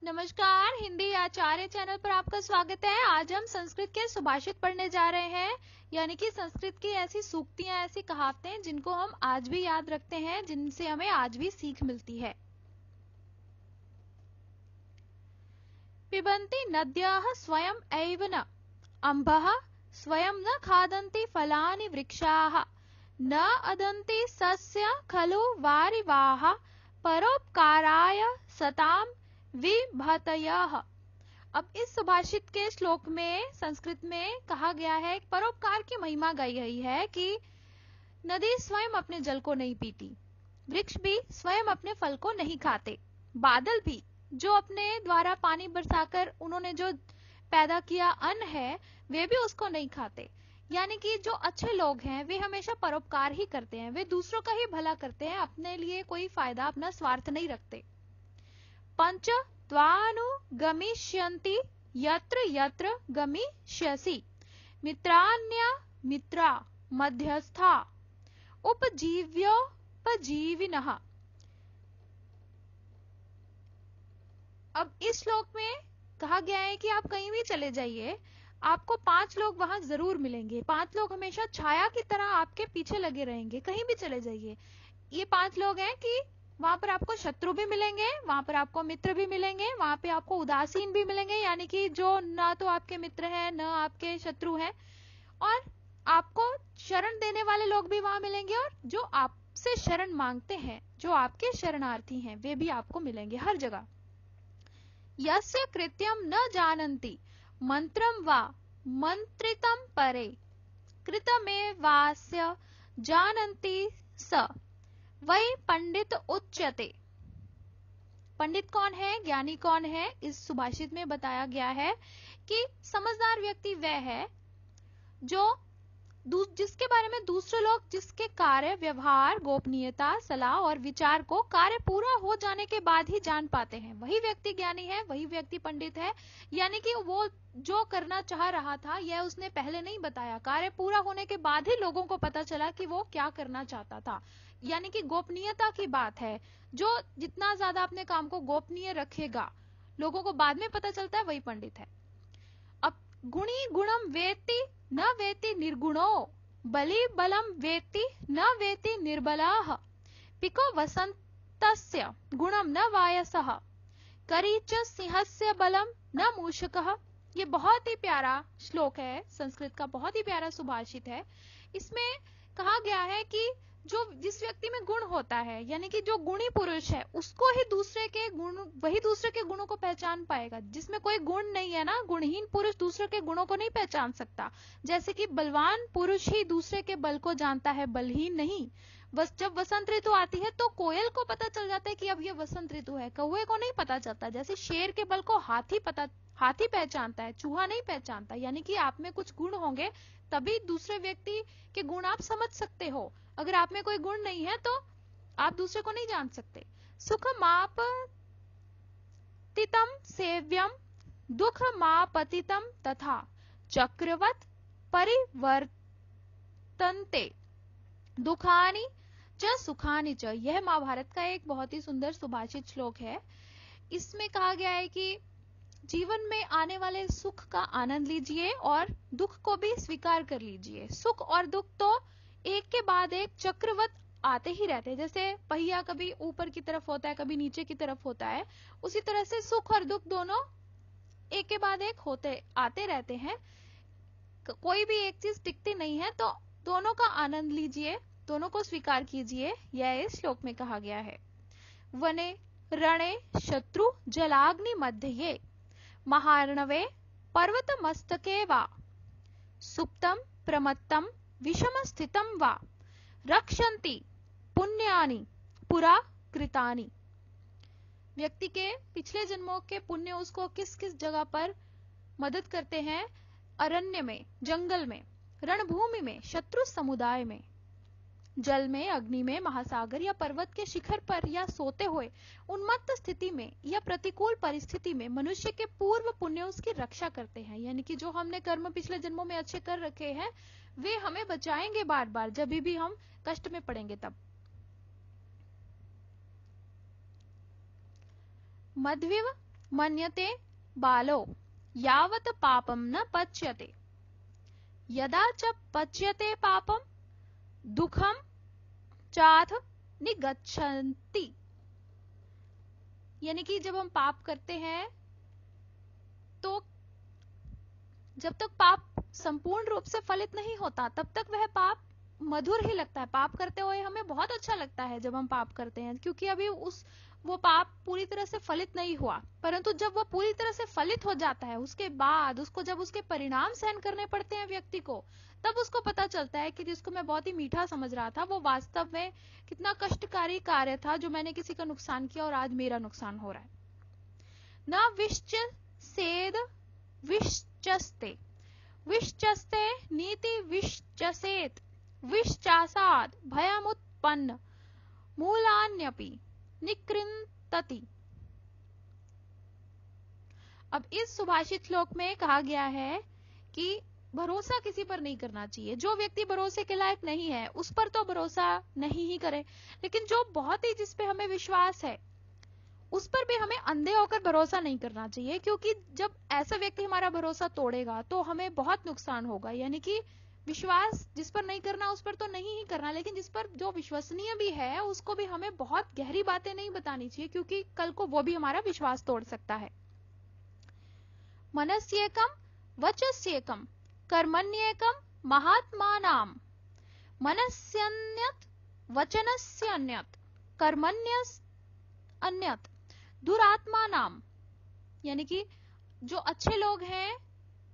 नमस्कार, हिंदी आचार्य चैनल पर आपका स्वागत है। आज हम संस्कृत के सुभाषित पढ़ने जा रहे हैं, यानी कि संस्कृत की ऐसी सूक्तियां, ऐसी कहावतें जिनको हम आज भी याद रखते हैं, जिनसे हमें आज भी सीख मिलती है। पिबन्ति नद्यः स्वयं एव न अम्भः स्वयं न खादन्ति फलानि वृक्षाः न अदन्ति सस्य खलु वारिवाः परोपकाराय सताम विभतयः। अब इस सुभाषित के श्लोक में संस्कृत में कहा गया है, परोपकार की महिमा गाई गई है कि नदी स्वयं अपने जल को नहीं पीती, वृक्ष भी स्वयं अपने फल को नहीं खाते, बादल भी जो अपने द्वारा पानी बरसाकर उन्होंने जो पैदा किया अन्न है वे भी उसको नहीं खाते। यानी कि जो अच्छे लोग हैं वे हमेशा परोपकार ही करते हैं, वे दूसरों का ही भला करते हैं, अपने लिए कोई फायदा, अपना स्वार्थ नहीं रखते। पंच त्वानुगमिष्यन्ति यत्र यत्र गमिष्यसि मित्राण्य मित्रा मध्यस्था उपजीव्योपजीविनः। अब इस श्लोक में कहा गया है कि आप कहीं भी चले जाइए, आपको 5 लोग वहां जरूर मिलेंगे। 5 लोग हमेशा छाया की तरह आपके पीछे लगे रहेंगे, कहीं भी चले जाइए। ये 5 लोग हैं कि वहां पर आपको शत्रु भी मिलेंगे, वहां पर आपको मित्र भी मिलेंगे, वहां पे आपको उदासीन भी मिलेंगे, यानी कि जो ना तो आपके मित्र हैं न आपके शत्रु हैं, और आपको शरण देने वाले लोग भी वहां मिलेंगे, और जो आपसे शरण मांगते हैं, जो आपके शरणार्थी हैं, वे भी आपको मिलेंगे हर जगह। यस्य कृत्यम न जानन्ति मंत्रम वा मंत्रितम परे कृतमेवास्य जानन्ति स वही पंडित उच्यते। पंडित कौन है, ज्ञानी कौन है, इस सुभाषित में बताया गया है कि समझदार व्यक्ति वह है जो जिसके बारे में दूसरे लोग जिसके कार्य, व्यवहार, गोपनीयता, सलाह और विचार को कार्य पूरा हो जाने के बाद ही जान पाते हैं, वही व्यक्ति ज्ञानी है, वही व्यक्ति पंडित है। यानी कि वो जो करना चाह रहा था यह उसने पहले नहीं बताया, कार्य पूरा होने के बाद ही लोगों को पता चला कि वो क्या करना चाहता था। यानी कि गोपनीयता की बात है, जो जितना ज्यादा अपने काम को गोपनीय रखेगा, लोगों को बाद में पता चलता है, वही पंडित है। अब गुणी गुणम वेत्ति न वेत्ति निर्गुणो बलि बलम वेत्ति न वेत्ति निर्बलाः पिको वसन्तस्य गुणम न वायसः करीच सिंहस्य बलम न मूषकः। ये बहुत ही प्यारा श्लोक है, संस्कृत का बहुत ही प्यारा सुभाषित है। इसमें कहा गया है कि जो जिस व्यक्ति में गुण होता है, यानी कि जो गुणी पुरुष है, उसको ही दूसरे के गुण, वही दूसरे के गुणों को पहचान पाएगा। जिसमें कोई गुण नहीं है ना, गुणहीन पुरुष दूसरे के गुणों को नहीं पहचान सकता। जैसे कि बलवान पुरुष ही दूसरे के बल को जानता है, बलहीन नहीं। बस जब वसंत ऋतु आती है तो कोयल को पता चल जाता है कि अब ये वसंत ऋतु है, कौवे को नहीं पता चलता। जैसे शेर के बल को हाथी पहचानता है, चूहा नहीं पहचानता। यानी कि आप में कुछ गुण होंगे तभी दूसरे व्यक्ति के गुण आप समझ सकते हो। अगर आप में कोई गुण नहीं है तो आप दूसरे को नहीं जान सकते। सुखमापतितं सेव्यम दुःखमापतितं तथा चक्रवत् परिवर्तन्ते दुखानि च सुखानि च। यह महाभारत का एक बहुत ही सुंदर सुभाषित श्लोक है। इसमें कहा गया है कि जीवन में आने वाले सुख का आनंद लीजिए और दुख को भी स्वीकार कर लीजिए। सुख और दुख तो एक के बाद एक चक्रवत आते ही रहते हैं। जैसे पहिया कभी ऊपर की तरफ होता है, कभी नीचे की तरफ होता है, उसी तरह से सुख और दुख दोनों एक के बाद एक आते रहते हैं। कोई भी एक चीज टिकती नहीं है, तो दोनों का आनंद लीजिए, दोनों को स्वीकार कीजिए, यह इस श्लोक में कहा गया है। वने रणे शत्रु जलाग्नि मध्य महार्णवे पर्वत मस्तके वा सुप्तम प्रमत्तम विषम स्थितम वा रक्षन्ति पुण्यानि पुरा कृतानि। व्यक्ति के पिछले जन्मों के पुण्य उसको किस किस जगह पर मदद करते हैं? अरण्य में, जंगल में, रणभूमि में, शत्रु समुदाय में, जल में, अग्नि में, महासागर या पर्वत के शिखर पर, या सोते हुए उन्मत्त स्थिति में या प्रतिकूल परिस्थिति में मनुष्य के पूर्व पुण्य उसकी रक्षा करते हैं। यानी कि जो हमने कर्म पिछले जन्मों में अच्छे कर रखे हैं वे हमें बचाएंगे बार बार, जब भी हम कष्ट में पड़ेंगे तब। मध्विव मन्यते बालो यावत् पापम न पच्यते, यदा च पच्यते पापम दुखम चाथ निगच्छन्ति। यानी कि जब हम पाप करते हैं तो जब तक पाप संपूर्ण रूप से फलित नहीं होता तब तक वह पाप मधुर ही लगता है। पाप करते हुए हमें बहुत अच्छा लगता है जब हम पाप करते हैं, क्योंकि अभी वो पाप पूरी तरह से फलित नहीं हुआ। परंतु जब वो पूरी तरह से फलित हो जाता है, उसके बाद जब उसके परिणाम सहन करने पड़ते हैं व्यक्ति को, तब उसको पता चलता है कि जिसको मैं बहुत ही मीठा समझ रहा था वो वास्तव में कितना कष्टकारी कार्य था, जो मैंने किसी का नुकसान किया और आज मेरा नुकसान हो रहा है। न विश्च सेद विश्चस्ते, विश्चस्ते नीति विश्चसेत, विश्चासाद भयमुत्पन्न मूलान्यपि निकृन्तति। अब इस सुभाषित श्लोक में कहा गया है कि भरोसा किसी पर नहीं करना चाहिए। जो व्यक्ति भरोसे के लायक नहीं है उस पर तो भरोसा नहीं ही करें, लेकिन जो बहुत ही जिस पे हमें विश्वास है उस पर भी हमें अंधे होकर भरोसा नहीं करना चाहिए, क्योंकि जब ऐसा व्यक्ति हमारा भरोसा तोड़ेगा तो हमें बहुत नुकसान होगा। यानी कि विश्वास जिस पर नहीं करना उस पर तो नहीं ही करना, लेकिन जिस पर जो विश्वसनीय भी है उसको भी हमें बहुत गहरी बातें नहीं बतानी चाहिए, क्योंकि कल को वो भी हमारा विश्वास तोड़ सकता है। मनस्येकम वचस्येकम कर्मण्येकम महात्मानाम, मनस्यन्यत वचनस्यन्यत कर्मण्यस्यन्यत दुरात्मा नाम। यानी कि जो अच्छे लोग हैं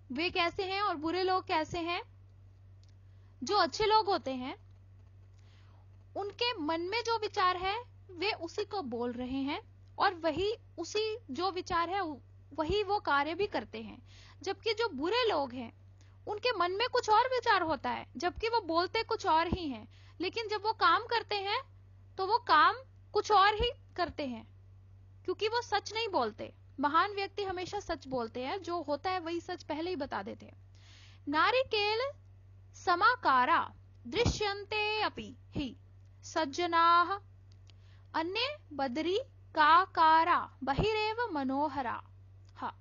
वे कैसे हैं और बुरे लोग कैसे हैं। जो अच्छे लोग होते हैं उनके मन में जो विचार है वे उसी को बोल रहे हैं, और वही उसी जो विचार है वही वो कार्य भी करते हैं। जबकि जो बुरे लोग हैं उनके मन में कुछ और विचार होता है, जबकि वो बोलते कुछ और ही हैं, लेकिन जब वो काम करते हैं तो वो काम कुछ और ही करते हैं, क्योंकि वो सच नहीं बोलते। महान व्यक्ति हमेशा सच बोलते हैं, जो होता है वही सच पहले ही बता देते हैं। नारिकेल समाकारा दृश्यन्ते अपि हि सज्जनाः, अन्ये बदरी काकारा बहिरेव मनोहरा। हाँ,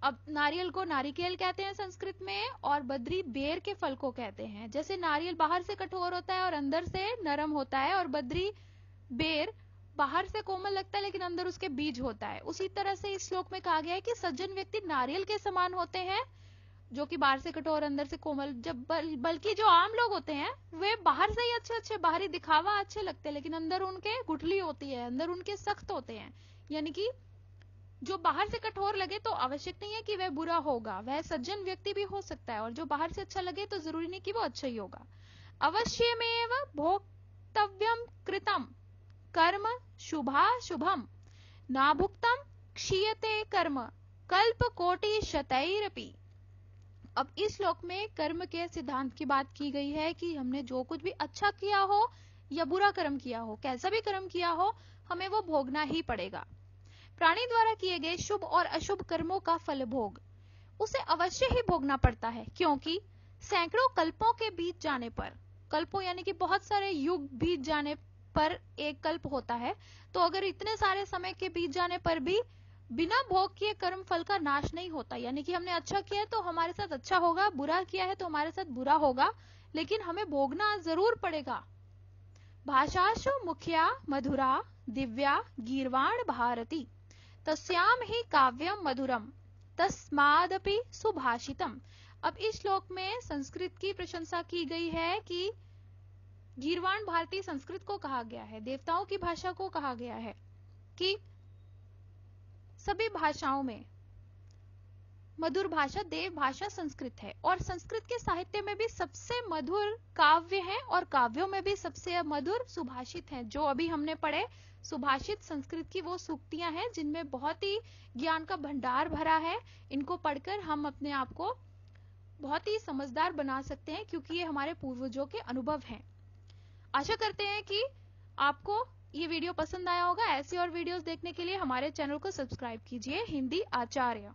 अब नारियल को नारिकेल कहते हैं संस्कृत में, और बद्री बेर के फल को कहते हैं। जैसे नारियल बाहर से कठोर होता है और अंदर से नरम होता है, और बद्री बेर बाहर से कोमल लगता है लेकिन अंदर उसके बीज होता है, उसी तरह से इस श्लोक में कहा गया है कि सज्जन व्यक्ति नारियल के समान होते हैं, जो कि बाहर से कठोर अंदर से कोमल। जब बल्कि जो आम लोग होते हैं वे बाहर से ही अच्छे बाहरी दिखावा अच्छे लगते हैं, लेकिन अंदर उनके गुठली होती है, अंदर उनके सख्त होते हैं। यानी कि जो बाहर से कठोर लगे तो आवश्यक नहीं है कि वह बुरा होगा, वह सज्जन व्यक्ति भी हो सकता है, और जो बाहर से अच्छा लगे तो जरूरी नहीं कि वो अच्छा ही होगा। अवश्यमेव भोक्तव्यम कृतम कर्म शुभाशुभम नाभुक्तम क्षीयते कर्म कल्प कोटि शतैरपि। अब इस श्लोक में कर्म के सिद्धांत की बात की गई है कि हमने जो कुछ भी अच्छा किया हो या बुरा कर्म किया हो, कैसा भी कर्म किया हो, हमें वो भोगना ही पड़ेगा। प्राणी द्वारा किए गए शुभ और अशुभ कर्मों का फल भोग उसे अवश्य ही भोगना पड़ता है, क्योंकि सैकड़ों कल्पों के बीत जाने पर, कल्पों यानी कि बहुत सारे युग बीत जाने पर एक कल्प होता है, तो अगर इतने सारे समय के बीत जाने पर भी बिना भोग किए कर्म फल का नाश नहीं होता। यानी कि हमने अच्छा किया है तो हमारे साथ अच्छा होगा, बुरा किया है तो हमारे साथ बुरा होगा, लेकिन हमें भोगना जरूर पड़ेगा। भाषाशु मुख्या मधुरा दिव्या गीर्वाण भारती, तस्याम ही काव्यम मधुरम तस्मादपि सुभाषितम। अब इस श्लोक में संस्कृत की प्रशंसा की गई है कि गीर्वाण भारती संस्कृत को कहा गया है, देवताओं की भाषा को कहा गया है, कि सभी भाषाओं में मधुर भाषा देव भाषा संस्कृत है, और संस्कृत के साहित्य में भी सबसे मधुर काव्य है, और काव्यों में भी सबसे मधुर सुभाषित हैं। जो अभी हमने पढ़े सुभाषित संस्कृत की वो सूक्तियां हैं जिनमें बहुत ही ज्ञान का भंडार भरा है। इनको पढ़कर हम अपने आप को बहुत ही समझदार बना सकते हैं, क्योंकि ये हमारे पूर्वजों के अनुभव हैं। आशा करते हैं कि आपको ये वीडियो पसंद आया होगा। ऐसी और वीडियोस देखने के लिए हमारे चैनल को सब्सक्राइब कीजिए। हिंदी आचार्य।